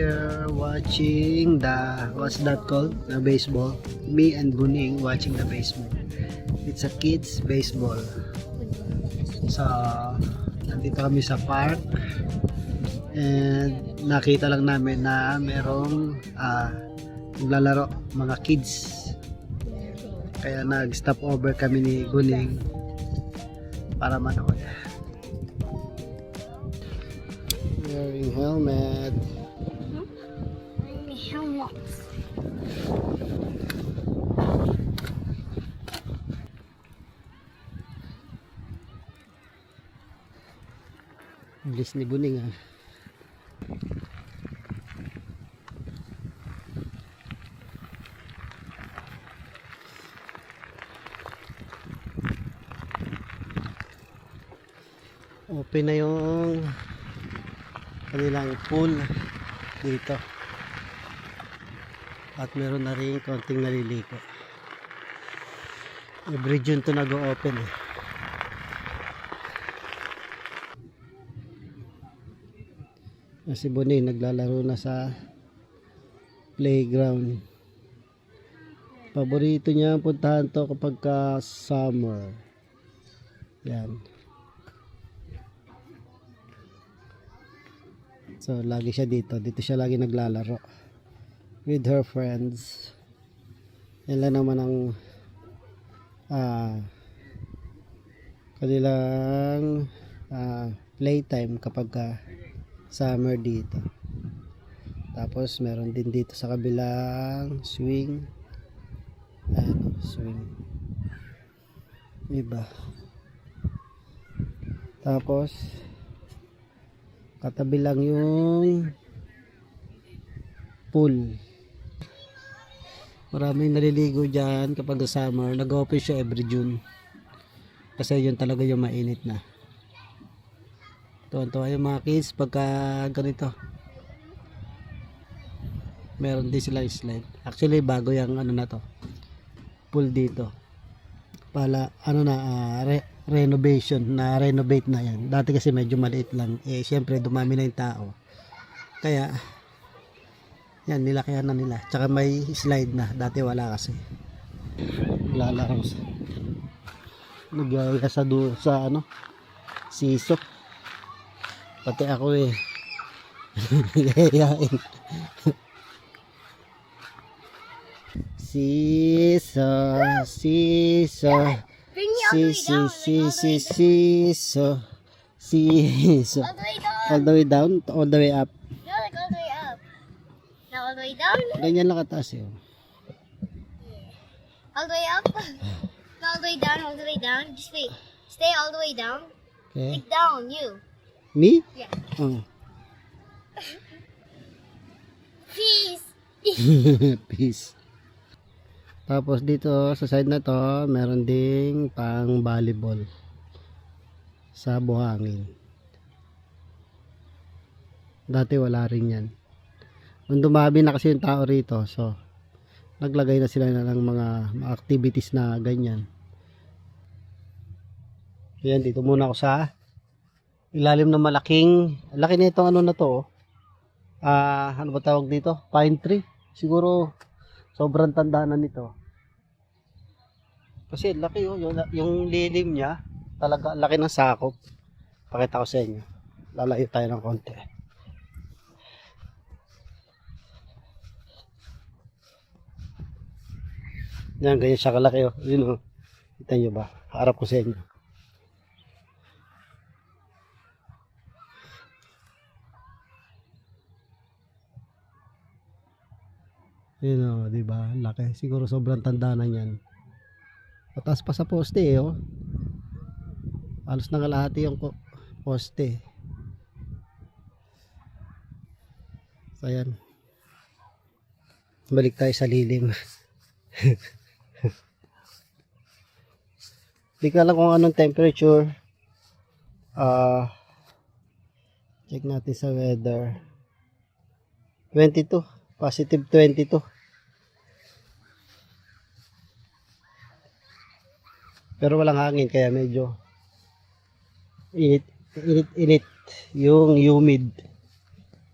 here watching the, what's that called? The baseball. Me and Buning watching the baseball. It's a kids baseball. So, nandito kami sa park. And nakita lang namin na merong naglalaro mga kids. Kaya nag-stop over kami ni Buning para manood. Wearing helmet. Bilis ni Buning ah. Open na yung kanilang pool dito. At meron na rin konting naliliko. Every June to nag-open eh. Si Bonnie naglalaro na sa playground. Paborito niya puntahan to kapag ka summer. Yan. So lagi siya dito. Dito siya lagi naglalaro with her friends. Yan lang naman ang kanilang playtime kapag ka summer dito. Tapos meron din dito sa kabilang swing. Swing. Iba. Tapos katabi lang yung pool. Maraming naliligo dyan kapag summer. Nag-open siya every June. Kasi yun talaga yung mainit na. Tuwan-tuwa yung mga kids pagka ganito. Meron din sila slide. Actually bago yung ano na to, pool dito. Pala ano na renovation, na renovate na yan. Dati kasi medyo maliit lang. Eh syempre dumami na yung tao. Kaya yan, nilakayan na nila. Tsaka may slide na. Dati wala kasi. Lalaro sa nagaya sa ano siso. Pati ako eh. Yayain. Siso, siso. Siso. Siso. All the way down, all the way up. No, like all the way up. Now all the way down. Ganyan lang kataas yun. All the way up. No, all the way down, all the way down. Just wait. Stay all the way down. Okay. Like down, you. Me? Yeah. Oh. Peace. Peace. Tapos dito sa side na to, meron ding pang volleyball sa buhangin. Dati wala rin yan. Nung dumabi na kasi yung tao rito, so naglagay na sila na ng mga activities na ganyan. Ayan, dito muna ako sa ilalim ng malaking, laki na itong ano na to. Ano ba tawag dito? Pine tree. Siguro sobrang tanda na nito. Kasi laki yung lilim niya, talaga laki ng sakop. Pakita ko sa inyo. Lalayo tayo ng konti. Yan, ganyan siya kalaki oh. Yun oh. Kita nyo ba? Harap ko sa inyo. Yun oh, diba? Laki. Siguro sobrang tanda na yan. Mataas pa sa poste eh oh. Halos nangalahati yung poste. So yan. Balik tayo sa lilim. Hindi ko alam kung anong temperature. Check natin sa weather. 22. Positive 22. Pero walang hangin kaya medyo init yung humid.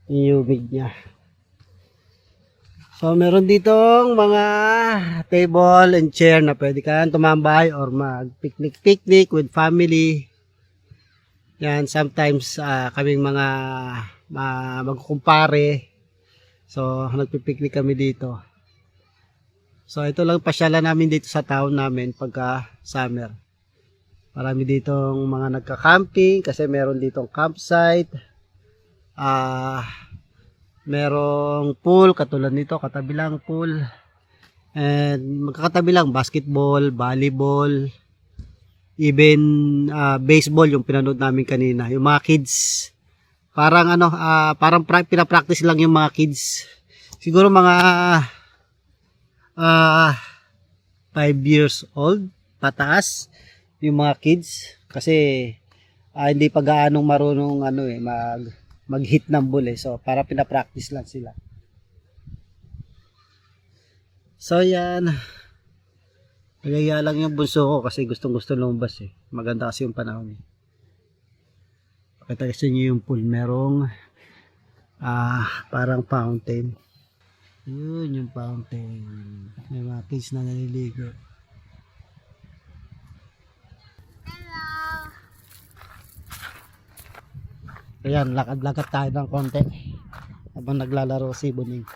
Yung humid niya. So, meron ditong mga table and chair na pwede kang tumambay or mag-picnic with family. Yan, sometimes kaming mga magkukumpare. So, nagpipiknik kami dito. So, ito lang pasyalan namin dito sa town namin pagka summer. Marami ditong mga nagka-camping kasi meron ditong campsite. Merong pool, katulad nito, katabi lang pool. And magkakatabi lang basketball, volleyball, even baseball yung pinanood namin kanina. Yung mga kids, parang pinapractice lang yung mga kids. Siguro mga 5 years old pataas yung mga kids kasi hindi pa gaanong marunong mag-hit ng ball eh. So para pinapractice lang sila. So yan. Nagaya lang yung bunso ko kasi gustong-gusto lumabas eh. Maganda kasi yung panahon eh. Pakita kasi nyo yung pool. Merong parang fountain. Yun yung fountain. May mga kids na naliligo. Ayan, lakad-lakad tayo ng konti habang naglalaro si Buning.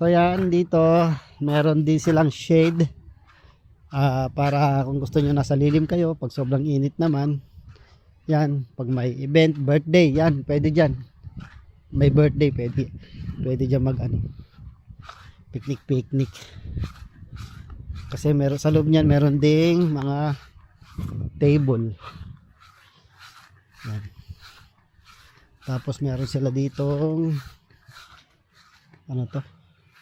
So yan, dito meron din silang shade para kung gusto nyo nasa lilim kayo pag sobrang init naman. Yan, pag may event, birthday, yan, pwede dyan. May birthday, pwede dyan picnic. Kasi meron sa loob niyan, meron ding mga table. Yan. Tapos meron sila ditong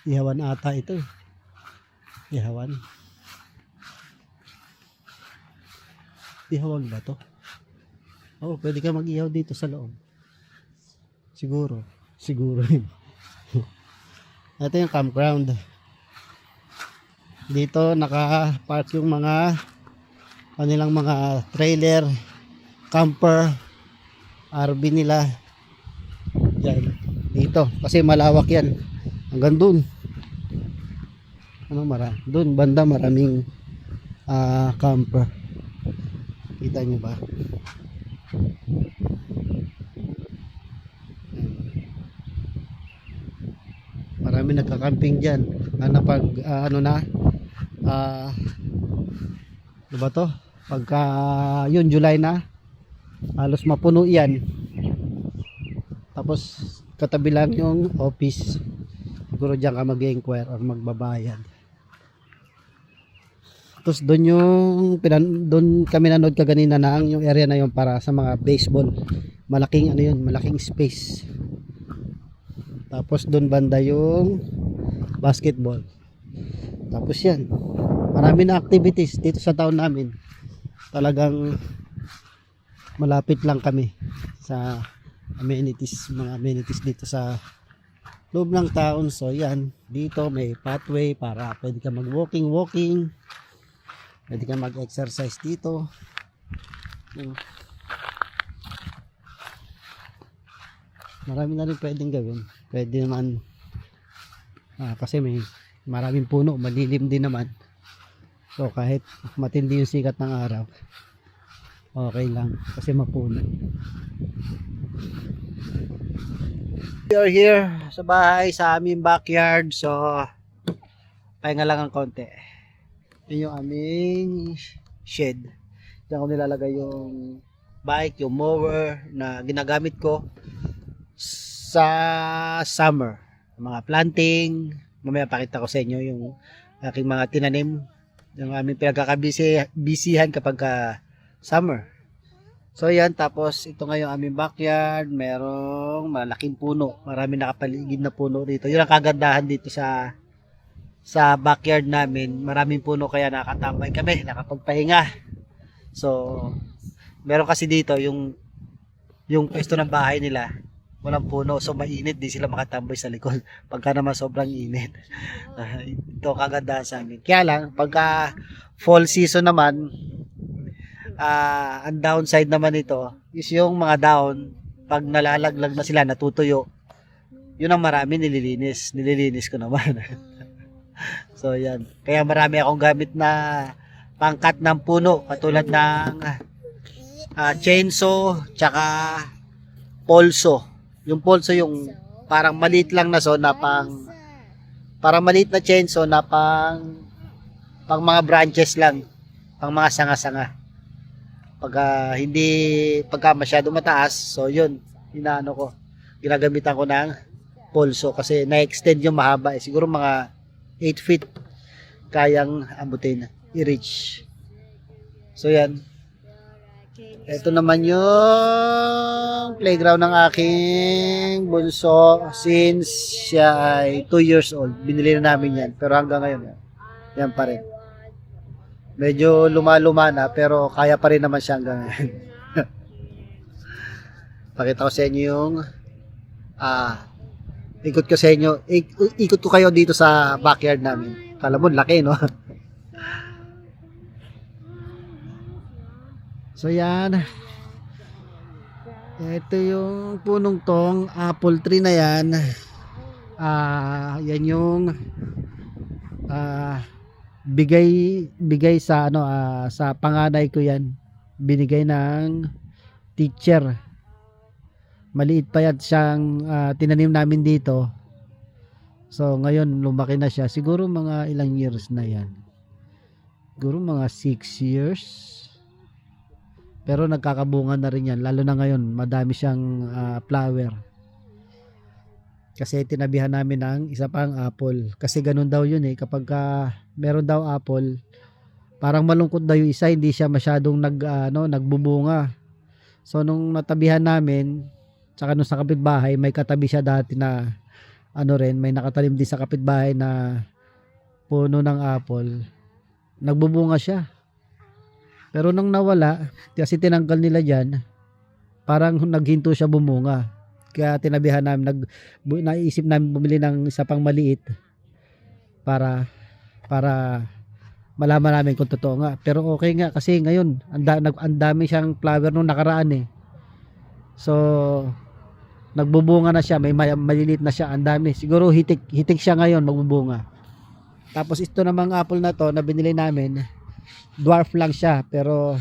ihawan ata ito. Ihawan ba to? Oo, pwede ka mag-ihaw dito sa loob. Siguro yun. Ito yung campground. Dito naka-park yung mga kanilang mga trailer, camper, RV nila. Yan, dito kasi malawak yan hanggang dun. Dun banda maraming camper. Kita nyo ba? Marami nagka-camping dyan. Diba to? Pagka yun July na, halos mapuno yan. Tapos katabi lang yung office. Siguro dyan ka mag-inquire or magbabayad. Tapos doon kami nanood kaganina na yung area na yun para sa mga baseball. Malaking malaking space. Tapos doon banda yung basketball. Tapos yan. Marami na activities dito sa town namin. Talagang malapit lang kami sa mga amenities dito sa loob ng town. So yan, dito may pathway para pwede ka mag-walking. Pwede ka mag-exercise dito. Marami na rin pwedeng gawin. Pwede naman kasi may maraming puno, malilim din naman. So kahit matindi yung sikat ng araw, okay lang kasi mapuno. We are here sa bahay, sa aming backyard. So pahinga lang ang konti. Yun yung aming shed. Diyan ko nilalagay yung bike, yung mower na ginagamit ko sa summer. Mga planting. Mamaya pakita ko sa inyo yung aking mga tinanim. Yung aming pinagkakabisihan kapag summer. So yan, tapos ito nga yung aming backyard. Merong malaking puno. Marami nakapaligid na puno dito. Yun ang kagandahan dito sa backyard namin. Maraming puno kaya nakatambay kami, nakapagpahinga. So meron kasi dito yung pwesto ng bahay nila walang puno, so mainit, di sila makatambay sa likod pagka naman sobrang init. Ito kagandahan sa amin. Kaya lang pagka fall season naman, ang downside naman ito is yung mga dahon pag nalalaglag na sila, natutuyo, Yun ang marami nililinis ko naman. So yan, kaya marami akong gamit na pangkat ng puno katulad ng chainsaw tsaka polso. Yung polso yung parang maliit lang na na parang maliit na chainsaw na pang mga branches lang, pang mga sanga-sanga. Pagka masyado mataas, so yun, inaano ko, ginagamitan ko ng polso kasi na-extend yung mahaba, siguro mga 8 feet kayang abutin, i-reach. So yan, ito naman yung playground ng aking bunso since siya ay 2 years old. Binili na namin yan, pero hanggang ngayon yan pa rin. Medyo luma-luma na pero kaya pa rin naman siya hanggang ngayon. Pakita ko sa inyo yung ikot ko sa inyo, ikot ko kayo dito sa backyard namin. Kala mo laki, no? So yan, ito yung punong tong apple tree na yan. Yan yung bigay sa sa panganay ko yan, binigay ng teacher. Maliit pa yan siyang tinanim namin dito. So ngayon lumaki na siya, siguro mga ilang years na yan, siguro mga 6 years, pero nagkakabunga na rin yan, lalo na ngayon madami siyang flower. Kasi tinabihan namin ng isa pang apple. Kasi ganun daw yun kapag meron daw apple, parang malungkot daw yung isa, hindi siya masyadong nagbubunga. So nung natabihan namin, tsaka nung sa kapitbahay, may katabi siya dati na may nakatanim din sa kapitbahay na puno ng apple. Nagbubunga siya. Pero nung nawala, kasi tinanggal nila dyan, parang naghinto siya bumunga. Kaya tinabihan namin, naisip namin bumili ng isa pang maliit para malaman namin kung totoo nga. Pero okay nga kasi ngayon ang dami siyang flower nung nakaraan So nagbubunga na siya, may maliliit na siya, ang dami. Siguro hitik siya ngayon magbubunga. Tapos ito namang apple na to na binili namin, dwarf lang siya pero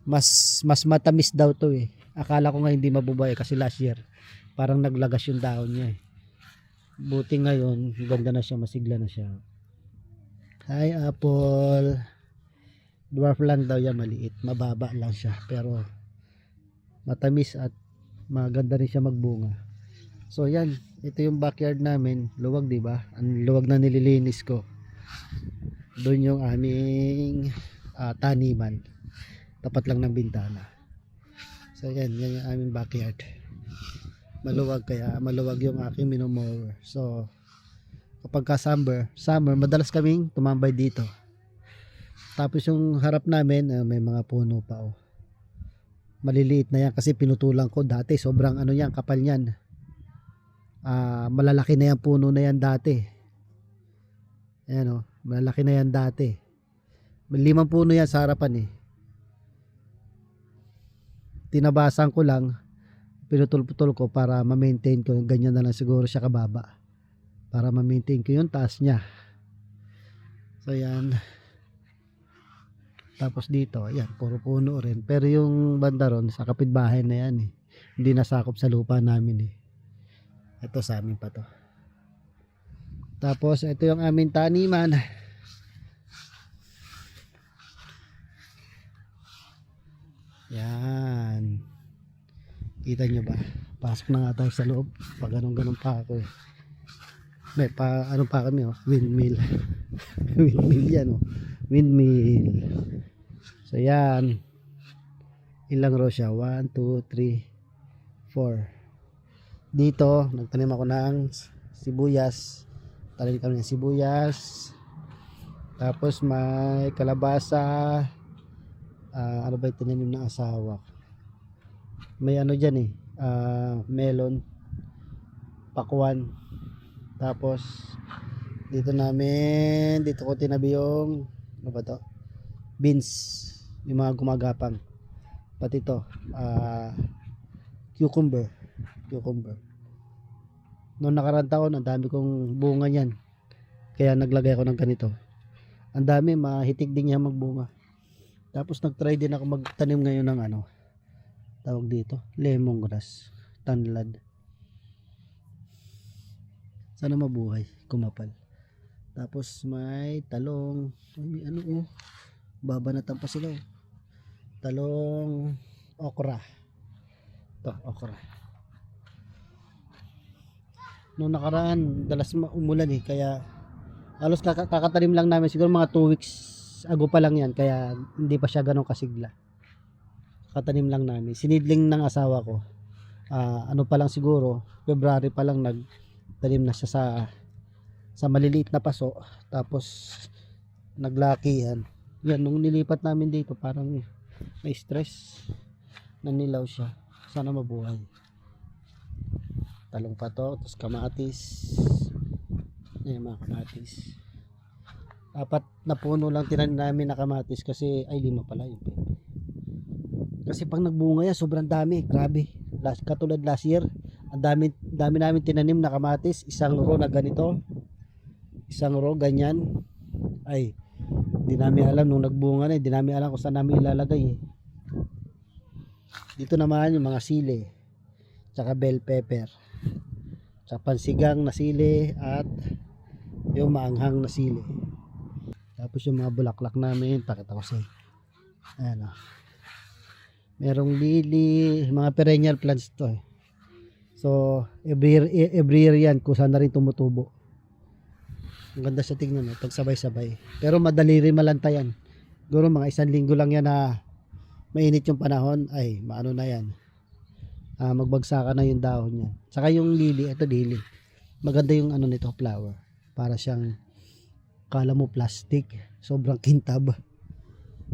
mas matamis daw to Akala ko nga hindi mabubay kasi last year parang naglagas yung dahon niya Buti ngayon ganda na siya, masigla na siya. Hi apple, dwarf lang daw yan, maliit, mababa lang siya pero matamis at maganda rin siya magbunga. So yan, ito yung backyard namin, luwag, di ba? Ang luwag na nililinis ko. Doon yung aming taniman, tapat lang ng bintana. So yan yung aming backyard. Maluwag, kaya maluwag yung aking minomower. So kapag ka summer, madalas kaming tumambay dito. Tapos yung harap namin, may mga puno pa maliliit na yan kasi pinutulan ko dati, sobrang yan, kapal yan. Malalaki na yan puno na yan dati. Ayan malalaki na yan dati. 5 puno yan sa harapan Tinabasan ko lang, pinutol-putol ko para ma-maintain ko, ganyan na lang siguro siya kababa para ma-maintain ko yung taas niya. So yan. Tapos dito, ayan, puro puno rin. Pero yung banda ron, sa kapitbahay na yan hindi nasakop sa lupa namin Ito sa amin pa to. Tapos ito yung aming taniman. Yan. Kita nyo ba? Pasok na nga tayo sa loob. Pag ganun pa ako May ano pa kami windmill. Windmill yan Windmill. So yan. Ilang row siya? 1, 2, 3, 4. Dito, nagtanim ako ng sibuyas. Tanim kami ng sibuyas. Tapos may kalabasa. Ano ba yung tinanim ng asawa? May dyan melon, pakwan. Tapos dito ko tinabi yung ano ba to? Beans, yung mga gumagapang. Pati to cucumber. Noong nakarang taon, ang dami kong bunga niyan. Kaya naglagay ako ng ganito. Ang dami, mahitig din niya magbunga. Tapos nagtry din ako magtanim ngayon ng ano, tawag dito, lemongrass, tanlad. Sana mabuhay, kumapal. Tapos may talong, may ano babanatan pa sila. Talong, okra. Ito, okra. Noong nakaraan, dalas umulan kaya halos kakatanim lang namin, siguro mga 2 weeks ago pa lang yan, kaya hindi pa siya ganun kasigla. Katanim lang namin, sinidling ng asawa ko. Ano pa lang siguro, February pa lang nagtanim na siya sa maliliit na paso, tapos naglakihan. Yan, nung nilipat namin dito, parang may stress, nanilaw siya. Sana mabuhay. Talong pa to, tapos kamatis. Ayan mga kamatis. 4 na puno lang tinanim namin na kamatis kasi, ay 5 pala yun. Kasi pag nagbunga yan, sobrang dami, grabe. Katulad last year, ang dami namin tinanim na kamatis, isang row na ganito, isang row ganyan. Ay, hindi namin alam nung nagbunga na, hindi namin alam kung saan namin ilalagay. Dito naman yung mga sili, tsaka bell pepper, tsaka pansigang na sili, at yung maanghang na sili. Tapos yung mga bulaklak namin, pakita ko sa'yo. Ayan o. Merong lily, mga perennial plants to So, every year yan, kung saan na rin tumutubo. Ang ganda siya tingnan pag sabay-sabay. Pero madali rin malantayan. Siguro mga 1 linggo lang yan na mainit yung panahon, ay maano na yan. Magbagsakan na yung dahon niya. Saka yung lily, ito lily. Maganda yung ano nito, flower. Para siyang, kala mo plastic, sobrang kintab.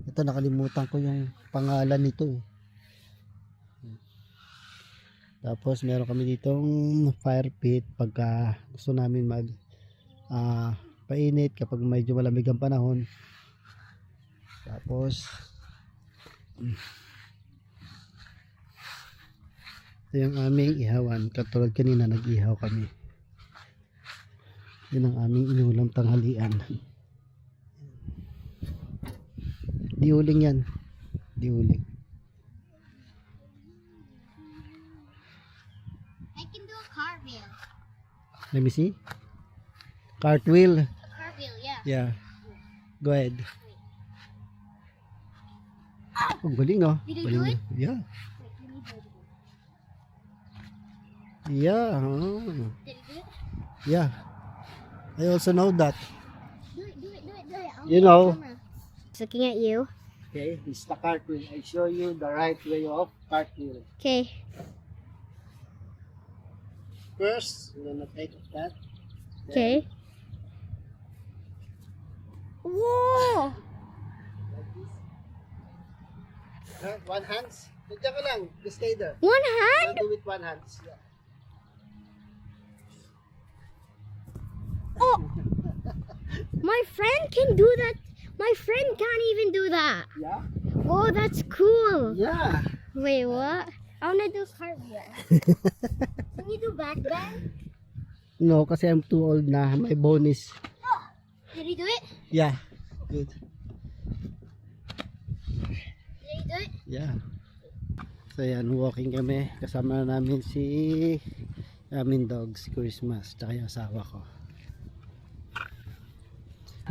Ito nakalimutan ko yung pangalan nito Tapos meron kami ditong fire pit pagka gusto namin mag painit kapag medyo malamig ang panahon. Tapos ito yung aming ihawan, katulad kanina nag-ihaw kami. Yun ang aming inulam tanghalian. Diuling yan, diuling. I can do a cartwheel. Let me see. Cartwheel. A cartwheel, yeah. Yeah. Go ahead. Oh, galing Did you do Galing. it? Yeah. Wait, let me do it. Yeah. Did you do it? Yeah. I also know that. Do it. I'll You get the know. camera. Just looking at you. Okay, this is the cartwheel. I show you the right way of cartwheel. Okay. First, we're gonna take that. Okay. Whoa! One hands. Diyan ka lang. Just stay there. One hand? I'll do with one hand. Yeah. Oh! My friend can do that. My friend can't even do that. Yeah? Oh, that's cool. Yeah. Wait, what? I wanna do cartwheel. Can you do back bend? No, kasi I'm too old na. My bone is... Did he do it? Yeah. Good. Did he do it? Yeah. So yan, walking kami. Kasama namin si aming dog, si Christmas, tsaka yung asawa ko.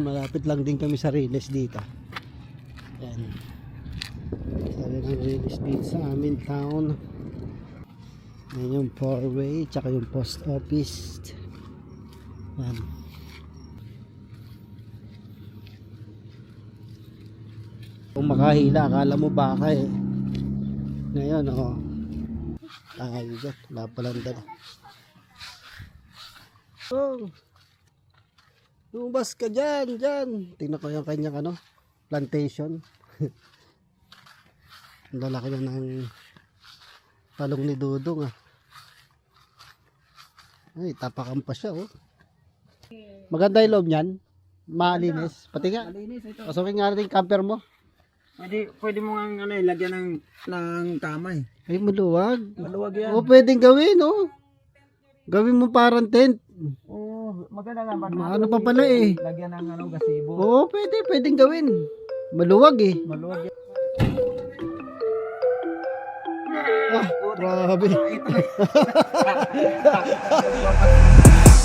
Malapit lang din kami sa Riles dito. Yan. Sabi ng Riles dito sa aming town. Yan yung four-way, tsaka yung post office. Yan. Kung makahila, akala mo baka Ngayon, tayo dyan. Wala palang dala. Oh. Lumabas ka dyan. Tingnan ko yung kanyang plantation. Ang lalaki na ng talong ni Dudong Ay, tapakan pa siya Maganda yung loob niyan. Malinis. Pati nga. Malinis ito. Pasukin nga natin yung camper mo. Pwede mo nga lagyan ng kamay. Ay, maluwag. Maluwag yan. Pwedeng gawin, Gawin mo parang tent. Oo, maganda nga. Ano pa pala eh. Lagyan ng ano, gazebo. Oo, pwedeng gawin. Maluwag eh. Maluwag yan. Ah, grabe.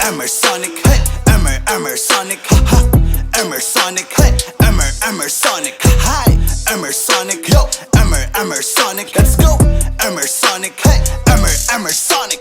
Emersonic, hey, Emersonic, ha ha. Emersonic, hey, Emersonic, hi. Emersonic, yo, Emersonic, let's go. Emersonic, hey, Emersonic.